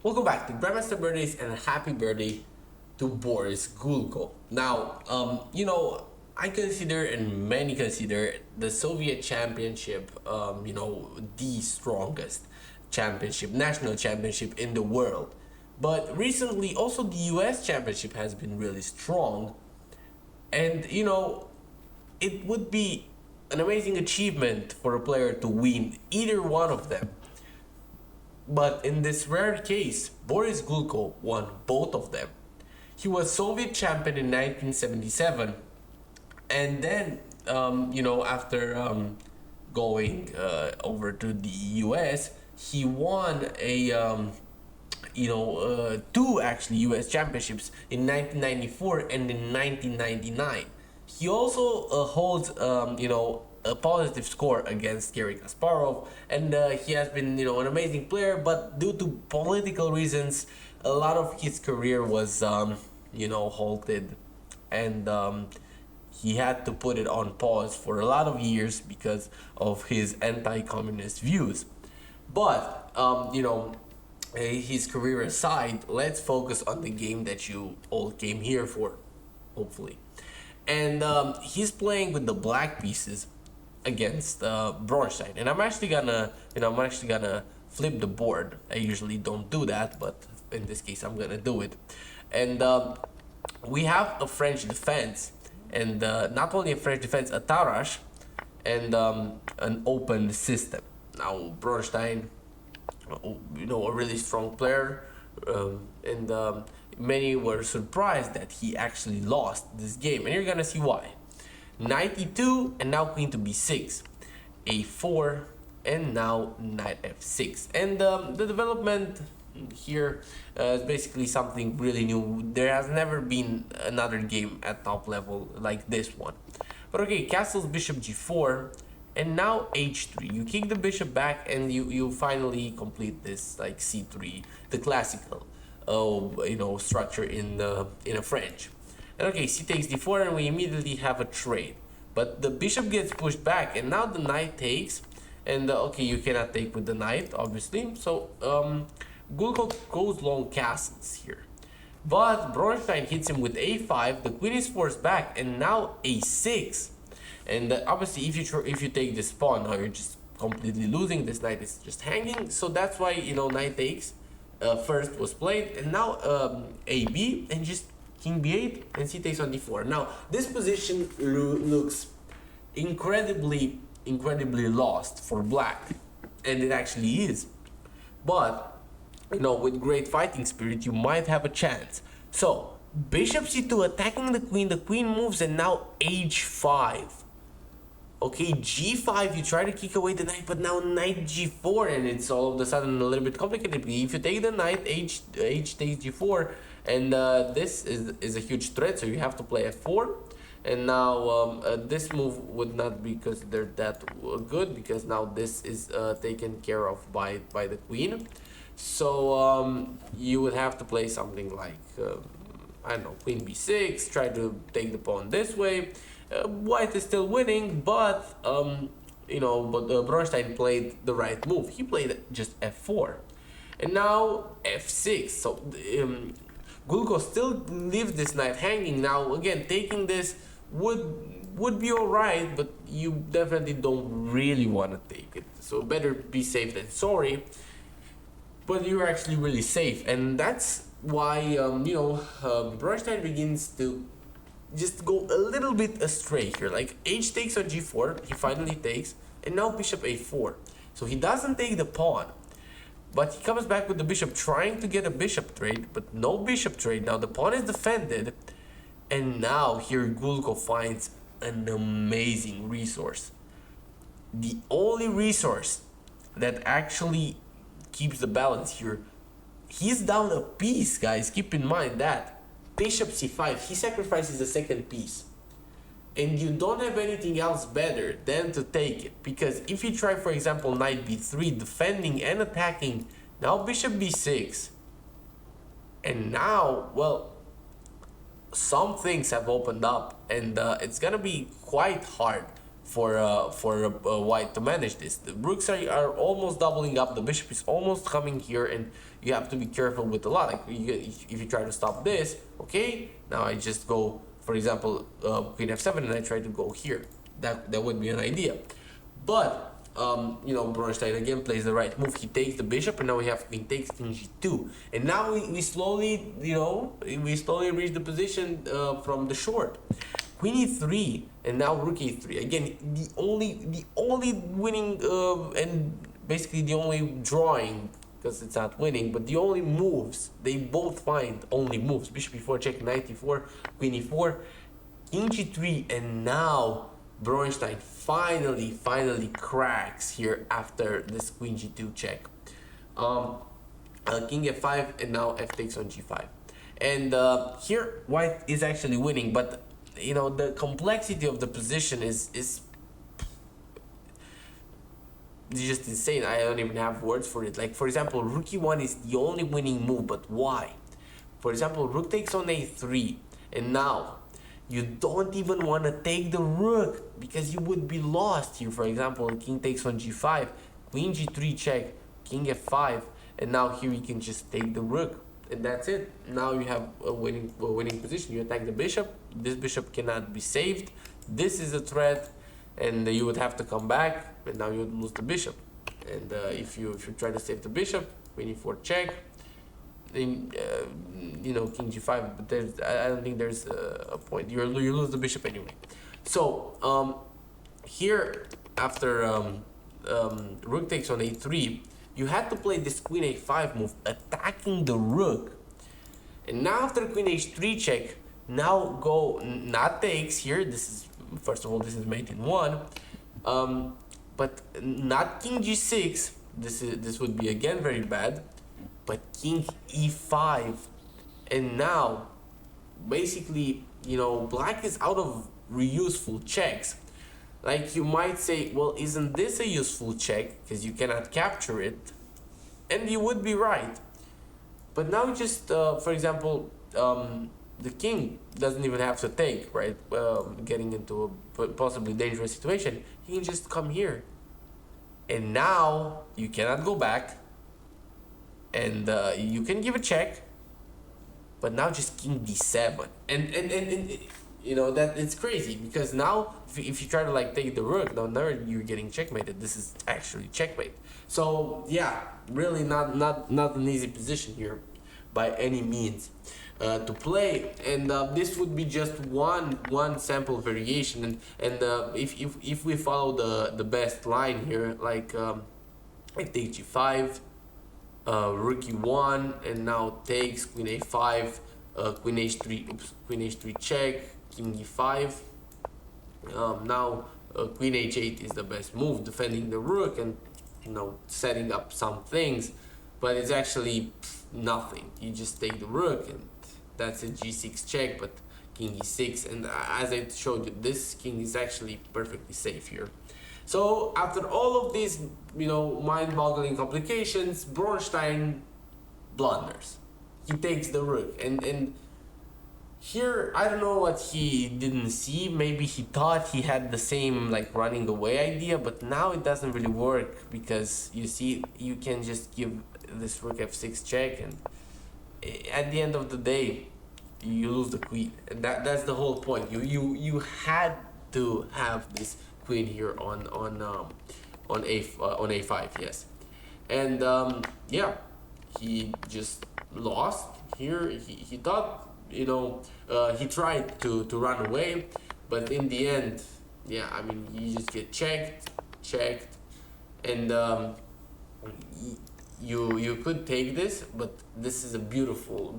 Welcome back to Grandmaster Birthdays and happy birthday to Boris Gulko. Now, I consider and many consider the Soviet Championship, the strongest championship, national championship in the world. But recently, also the US Championship has been really strong. And, it would be an amazing achievement for a player to win either one of them. But in this rare case, Boris Gulko won both of them. He was Soviet champion in 1977, and then, after going over to the US, he won two actually US championships in 1994 and in 1999. He also holds, a positive score against Gary Kasparov, and he has been, an amazing player. But due to political reasons, a lot of his career was, halted, and he had to put it on pause for a lot of years because of his anti-communist views. But his career aside, let's focus on the game that you all came here for, hopefully. And he's playing with the black pieces against Bronstein. And I'm actually gonna flip the board. I usually don't do that, but in this case, I'm gonna do it. And we have a French defense, and not only a French defense, a Tarash, and an open system. Now Bronstein, a really strong player, and many were surprised that he actually lost this game, and you're gonna see why. Knight e2, and now queen to b6, a4, and now knight f6. And the development here is basically something really new. There has never been another game at top level like this one. But okay, castles bishop g4, and now h3. You kick the bishop back, and you finally complete this like c3, the classical structure in a French. And okay, c takes d4, and we immediately have a trade. But the bishop gets pushed back, and now the knight takes. And okay, you cannot take with the knight, obviously. So Gulko goes long castles here. But Bronstein hits him with a5. The queen is forced back, and now a6. And obviously, if you take this pawn, now you're just completely losing. This knight is just hanging. So that's why knight takes first was played, and now ab, and just king b8 and c takes on d4. Now this position looks incredibly lost for black, and it actually is. But with great fighting spirit, you might have a chance. So bishop c2 attacking the queen moves, and now h5. Okay, g5, you try to kick away the knight, but now knight g4, and it's all of a sudden a little bit complicated. If you take the knight, h takes g4, and this is a huge threat, so you have to play f4. And now this move would not be considered that good, because now this is taken care of by the queen. So you would have to play something like, I don't know, queen b6, try to take the pawn this way. White is still winning, but Bronstein played the right move. He played just f4, and now f6. So Gulko still leaves this knight hanging. Now again, taking this would be alright, but you definitely don't really want to take it. So better be safe than sorry. But you're actually really safe, and that's why Bronstein begins to just go a little bit astray here. Like h takes on g4, he finally takes, and now bishop a4. So he doesn't take the pawn, but he comes back with the bishop, trying to get a bishop trade, but no bishop trade. Now the pawn is defended, and now here Gulko finds an amazing resource. The only resource that actually keeps the balance here. He's down a piece, guys. Keep in mind that. Bishop c5, he sacrifices the second piece, and you don't have anything else better than to take it, because if you try, for example, knight b3, defending and attacking, now bishop b6, and now, well, some things have opened up, and it's gonna be quite hard white to manage this. The rooks are almost doubling up. The bishop is almost coming here, and you have to be careful with a lot. Like if you try to stop this, okay, now I just go, for example, queen f7, and I try to go here. That would be an idea, but you know, Bronstein again plays the right move. He takes the bishop, and now we have queen takes, king g2, and now we slowly, you know, we slowly reach the position from the short. Queen e3, and now rook a3. Again, the only winning and basically the only drawing, because it's not winning, but the only moves they both find only moves. Bishop e4 check, knight e4, queen e4, king g3, and now Bronstein finally cracks here after this queen g2 check. King f5, and now f takes on g5, and here white is actually winning, but you know, the complexity of the position is just insane. I don't even have words for it. Like, for example, rook e1 is the only winning move, but why? For example, rook takes on a3, and now you don't even want to take the rook because you would be lost here. For example, king takes on g5, queen g3 check, king f5, and now here you can just take the rook, and that's it. Now you have a winning position. You attack the bishop. This bishop cannot be saved. This is a threat, and you would have to come back, and now you would lose the bishop. And if you try to save the bishop, queen e4 check, then you know, king g5. But I don't think there's a point. You lose the bishop anyway. So here after rook takes on a3, you had to play this queen a5 move, attacking the rook. And now after queen h3 check, now go not takes here. This is, first of all, this is mate in 1. But not king g6. This would be again very bad. But king e5, and now basically, you know, black is out of reuseful checks. Like, you might say, well, isn't this a useful check because you cannot capture it? And you would be right. But now just for example, the king doesn't even have to take, right? Getting into a possibly dangerous situation, he can just come here, and now you cannot go back, and you can give a check, but now just king d7, and you know that it's crazy, because now if you try to like take the rook, now you're getting checkmated. This is actually checkmate. So yeah, really not an easy position here by any means to play, and this would be just one sample variation, and if we follow the best line here, like take g5, rook e1, and now takes, queen a5, queen h3 check, king e5. Now queen h8 is the best move, defending the rook and, you know, setting up some things, but it's actually nothing. You just take the rook, and that's a g6 check, but king e6, and as I showed you, this king is actually perfectly safe here. So after all of these, you know, mind-boggling complications, Bronstein blunders. He takes the rook, and here I don't know what he didn't see. Maybe he thought he had the same like running away idea, but now it doesn't really work, because you see, you can just give this rook f6 check, and at the end of the day you lose the queen, and that's the whole point. You had to have this queen here on a5, yes, and yeah, he just lost here. He thought, you know, he tried to run away, but in the end, yeah, I mean, you just get checked, and you could take this, but this is a beautiful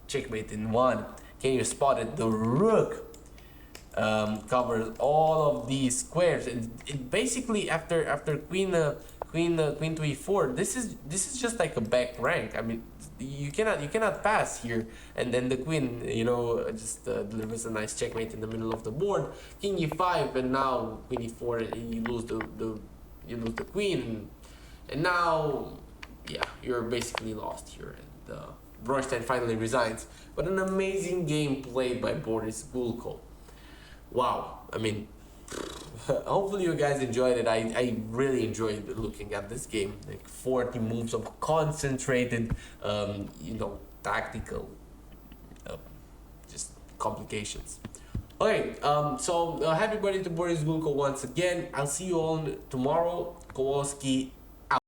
checkmate in 1. Can you spot it? The rook covers all of these squares, and it basically after queen to e4, this is just like a back rank. I mean, you cannot pass here, and then the queen, you know, just delivers a nice checkmate in the middle of the board. King e5, and now queen e4, and you lose the queen, and now, yeah, you're basically lost here, and Bronstein finally resigns. But an amazing game played by Boris Gulko. Wow, I mean, hopefully you guys enjoyed it. I really enjoyed looking at this game. Like 40 moves of concentrated, tactical, uh, just complications. Okay, so happy birthday to Boris Gulko once again. I'll see you all tomorrow. Kowalsky